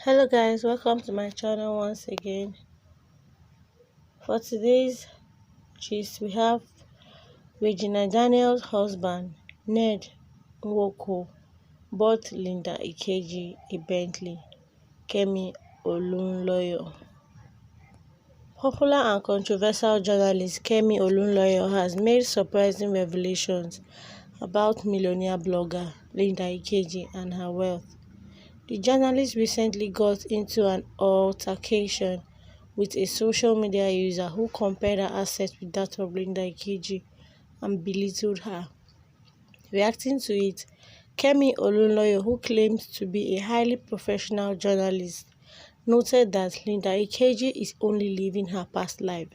Hello guys, welcome to my channel once again. For today's gist, we have Regina Daniels' husband Ned Nwoko bought Linda Ikeji a Bentley. Kemi Olunloyo. Popular and controversial journalist Kemi Olunloyo has made surprising revelations about millionaire blogger Linda Ikeji and her wealth. The journalist recently got into an altercation with a social media user who compared her assets with that of Linda Ikeji and belittled her. Reacting to it, Kemi Olunloyo, who claimed to be a highly professional journalist, noted that Linda Ikeji is only living her past life,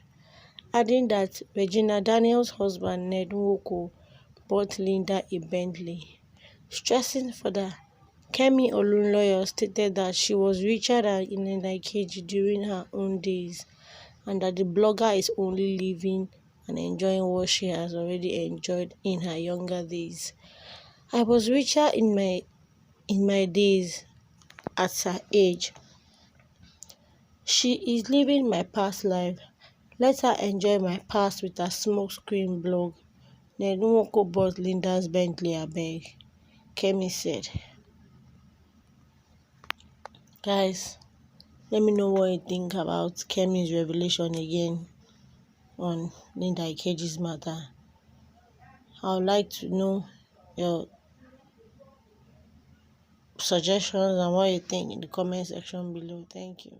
adding that Regina Daniels' husband Ned Nwoko bought Linda a Bentley. Stressing further, Kemi Olunloyo stated that she was richer than Linda Ikeji during her own days and that the blogger is only living and enjoying what she has already enjoyed in her younger days. I was richer in my days at her age. She is living my past life. Let her enjoy my past with her smokescreen blog. Ned Nwoko bought Linda's Bentley abeg, Kemi said. Guys, let me know what you think about Kemi's revelation again on Linda Ikeji's matter. I would like to know your suggestions and what you think in the comment section below. Thank you.